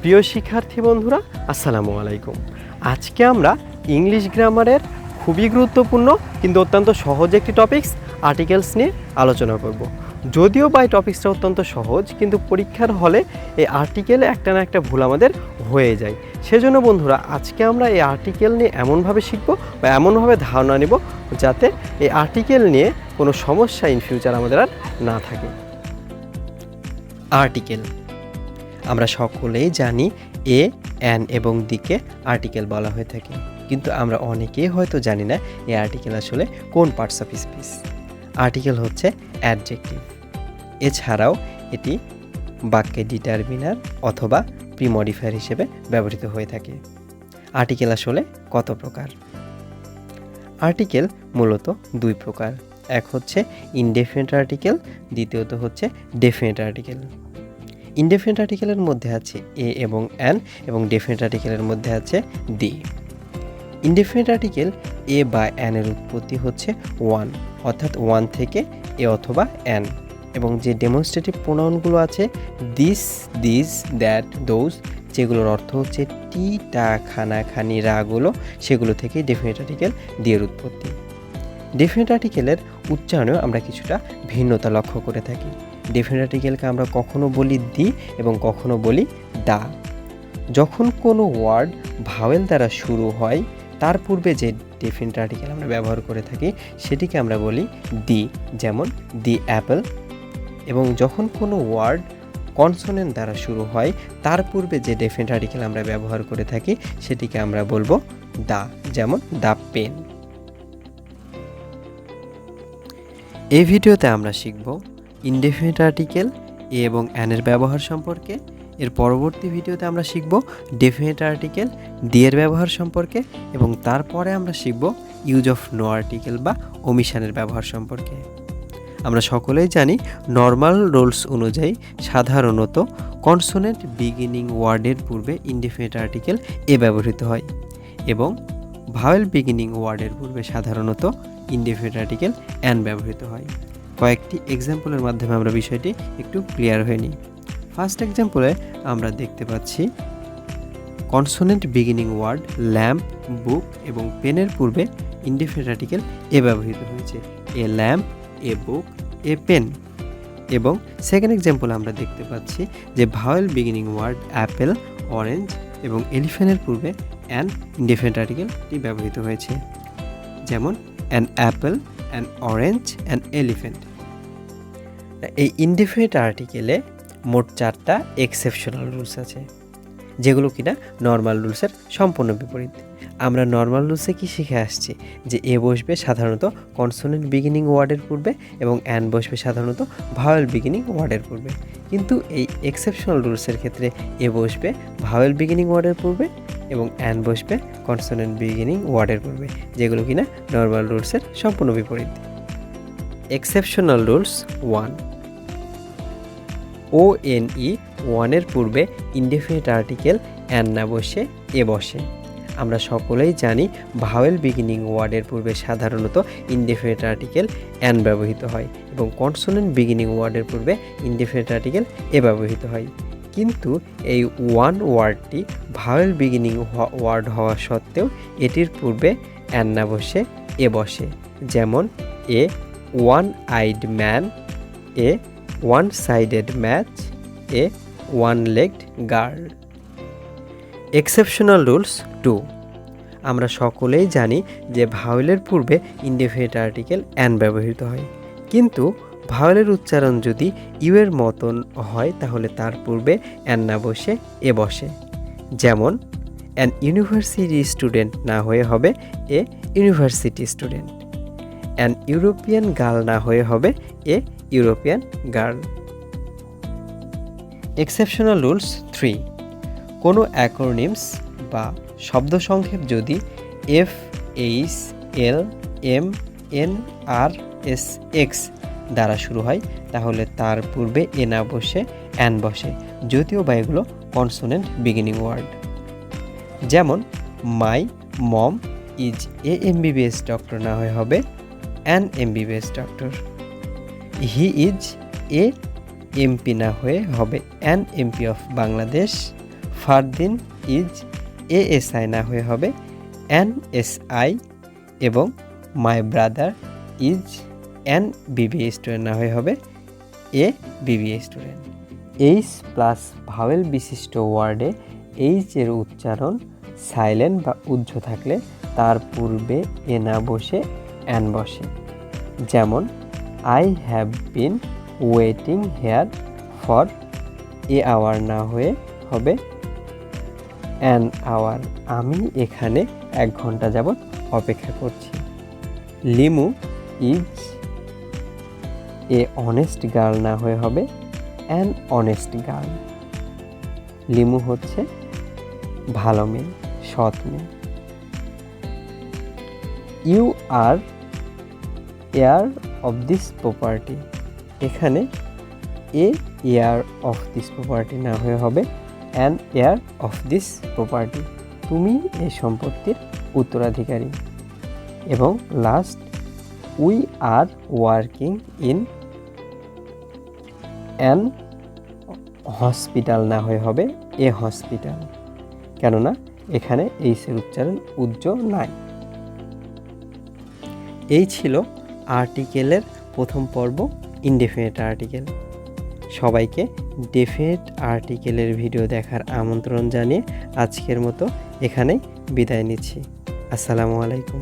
প্রিয় শিক্ষার্থী বন্ধুরা, আসসালামু আলাইকুম। আজকে আমরা ইংলিশ গ্রামারের খুবই গুরুত্বপূর্ণ কিন্তু অত্যন্ত সহজ একটি টপিকস আর্টিকেলস নিয়ে আলোচনা করব। যদিও বা এই টপিকসটা অত্যন্ত সহজ, কিন্তু পরীক্ষার হলে এই আর্টিকেলে একটা না একটা ভুল আমাদের হয়ে যায়। সেজন্য বন্ধুরা, আজকে আমরা এই আর্টিকেল নিয়ে এমনভাবে শিখব বা এমনভাবে ধারণা নেব যাতে এই আর্টিকেল নিয়ে কোনো সমস্যা ইন ফিউচার আমাদের আর না থাকে। আর্টিকেল আমরা সকলেই জানি এ, অ্যান এবং দিকে আর্টিকেল বলা হয়ে থাকে, কিন্তু আমরা অনেকেই হয়তো জানি না এই আর্টিকেল আসলে কোন পার্টস অফ স্পিচ। আর্টিকেল হচ্ছে অ্যাডজেক্টিভ। এছাড়াও এটি বাক্যে ডিটারমিনার অথবা প্রি-মডিফায়ার হিসেবে ব্যবহৃত হয়ে থাকে। আর্টিকেল আসলে কত প্রকার? আর্টিকেল মূলত দুই প্রকার। এক হচ্ছে ইনডেফিনিট আর্টিকেল, দ্বিতীয়ত হচ্ছে ডেফিনিট আর্টিকেল। ইনডেফিনিট আর্টিকেলের মধ্যে আছে এ এবং অ্যান, এবং ডেফিনিট আর্টিকেলের মধ্যে আছে দি। ইনডেফিনিট আর্টিকেল এ বা অ্যানের উৎপত্তি হচ্ছে ওয়ান, অর্থাৎ ওয়ান থেকে এ অথবা অ্যান, এবং যে ডেমনস্ট্রেটিভ প্রোনাউনগুলো আছে দিস, দিস, দ্যাট, দোজ, যেগুলোর অর্থ হচ্ছে টি, টা, খানা, খানি, রাগুলো, সেগুলো থেকেই ডেফিনিট আর্টিকেল দিয়ের উৎপত্তি। ডেফিনিট আর্টিকেলের উচ্চারণেও আমরা কিছুটা ভিন্নতা লক্ষ্য করে থাকি। ডেফিনিট আর্টিকেলকে আমরা কখনো বলি দি এবং কখনো বলি দা। যখন কোনো ওয়ার্ড ভাওয়েল দ্বারা শুরু হয়, তার পূর্বে যে ডেফিনিট আর্টিকেল আমরা ব্যবহার করে থাকি সেটিকে আমরা বলি দি, যেমন দি অ্যাপল। এবং যখন কোনো ওয়ার্ড কনসোনেন্ট দ্বারা শুরু হয়, তার পূর্বে যে ডেফিনিট আর্টিকেল আমরা ব্যবহার করে থাকি সেটিকে আমরা বলবো দা, যেমন দা পেন। এই ভিডিওতে আমরা শিখব ইনডেফিনিট আর্টিকেল এ এবং অ্যানের ব্যবহার সম্পর্কে। এর পরবর্তী ভিডিওতে আমরা শিখব ডেফিনিট আর্টিকেল দি এর ব্যবহার সম্পর্কে, এবং তারপরে আমরা শিখব ইউজ অফ নো আর্টিকেল বা ওমিশনের ব্যবহার সম্পর্কে। আমরা সকলেই জানি নর্মাল রুলস অনুযায়ী সাধারণত কনসোনেন্ট বিগিনিং ওয়ার্ডের পূর্বে ইনডেফিনিট আর্টিকেল এ ব্যবহৃত হয়, এবং ভাওয়েল বিগিনিং ওয়ার্ডের পূর্বে সাধারণত ইনডেফিনিট আর্টিকেল অ্যান ব্যবহৃত হয়। কয়েকটি এক্সাম্পলের মাধ্যমে আমরা বিষয়টি একটু ক্লিয়ার হয়ে নিই। ফার্স্ট এক্সাম্পলে আমরা দেখতে পাচ্ছি consonant beginning word lamp, book এবং পেনের পূর্বে ইনডেফিনিট আর্টিকেল এ ব্যবহৃত হয়েছে। A lamp, a book, a pen. এবং সেকেন্ড এক্সাম্পলে আমরা দেখতে পাচ্ছি যে vowel beginning word apple, orange এবং এলিফ্যান্টের পূর্বে অ্যান ইনডেফিনিট আর্টিকেলটি ব্যবহৃত হয়েছে, যেমন an apple, an orange, an elephant. এই ইনডেফিনিট আর্টিকেলে মোট 4টা এক্সেপশনাল রুলস আছে, যেগুলো কিনা নর্মাল রুলসের সম্পূর্ণ বিপরীত। আমরা নর্মাল রুলসে কি শিখে আসছি যে এ বসবে সাধারণত কনসোনেন্ট বিগিনিং ওয়ার্ডের পূর্বে এবং অ্যান বসবে সাধারণত ভাওয়েল বিগিনিং ওয়ার্ডের পূর্বে। কিন্তু এই এক্সেপশনাল রুলসের ক্ষেত্রে এ বসবে ভাওয়েল বিগিনিং ওয়ার্ডের পূর্বে এবং অ্যান বসবে কনসোনেন্ট বিগিনিং ওয়ার্ডের পূর্বে, যেগুলো কিনা নর্মাল রুলসের সম্পূর্ণ বিপরীত। Exceptional rules 1। ONE ওয়ানের পূর্বে ইনডেফিনিট আর্টিকেল অ্যান না বসে এ বসে। আমরা সকলেই জানি ভাওয়েল বিগিনিং ওয়ার্ডের পূর্বে সাধারণত ইনডেফিনিট আর্টিকেল অ্যান ব্যবহৃত হয় এবং কনসোনেন্ট বিগিনিং ওয়ার্ডের পূর্বে ইনডেফিনিট আর্টিকেল এ ব্যবহৃত হয়। কিন্তু এই ওয়ান ওয়ার্ডটি ভাওয়েল বিগিনিং ওয়ার্ড হওয়া সত্ত্বেও এটির পূর্বে অ্যান না বসে এ বসে, যেমন a one eyed man, a one sided match, a one legged girl. Exceptional rules 2। আমরা সকলেই জানি যে ভাওয়েলের পূর্বে ইনডেফিনিট আর্টিকেল অ্যান ব্যবহৃত হয়, কিন্তু ভাওয়েলের উচ্চারণ যদি ইউ এর মতন হয় তাহলে তার পূর্বে অ্যান না বসে এ বসে, যেমন অ্যান ইউনিভার্সিটি স্টুডেন্ট না হয়ে হবে a university student. An European girl না হয়ে হবে a European girl. Exceptional rules 3। কোনো অ্যাক্রোনিমস বা শব্দ সংক্ষেপ যদি এফ, এইচ, এল, এম, এন, আর, এস, এক্স দ্বারা শুরু হয় তাহলে তার পূর্বে এ না বসে অ্যান বসে, যদিও বা এগুলো কনসোনেন্ট বিগিনিং ওয়ার্ড। যেমন my mom is a MBBS doctor না হয়ে হবে an MBBS doctor. He is a MP না হয়ে হবে an MP of Bangladesh, Fardin is ASI না হয়ে হবে NSI, এবং my brother is BBA student না হয়ে হবে BBA student. H plus vowel বিশিষ্ট ওয়ার্ডে এইচ এর উচ্চারণ সাইলেন্ট বা উজ্জ্ব থাকলে তার পূর্বে না বসে অ্যান বসে। যেমন I have been waiting here for our না হয়ে হবে অ্যান আওয়ার, আমি এখানে 1 ঘন্টা যাবৎ অপেক্ষা করছি। লিমু ইজ অনেস্ট গার্ল না হয়ে হবে অ্যান অনেস্ট গার্ল। লিমু হচ্ছে ভালো মেয়ে, সৎ মেয়ে। You are heir of this property, এখানে হেয়ার অফ দিস প্রপার্টি না হয়ে হবে an heir of this property, তুমি এই সম্পত্তির উত্তরাধিকারী। এবং last, we are working in an hospital না হয়ে হবে হসপিটাল, কেননা এখানে এইচের উচ্চারণ উজ্জ্ব নাই। এই ছিল আর্টিকেলের প্রথম পর্ব, ইনডেফিনিট আর্টিকেল। সবাইকে ডেফিনিট আর্টিকেলের ভিডিও দেখার আমন্ত্রণ জানিয়ে আজকের মতো এখানেই বিদায় নিচ্ছি। আসসালামু আলাইকুম।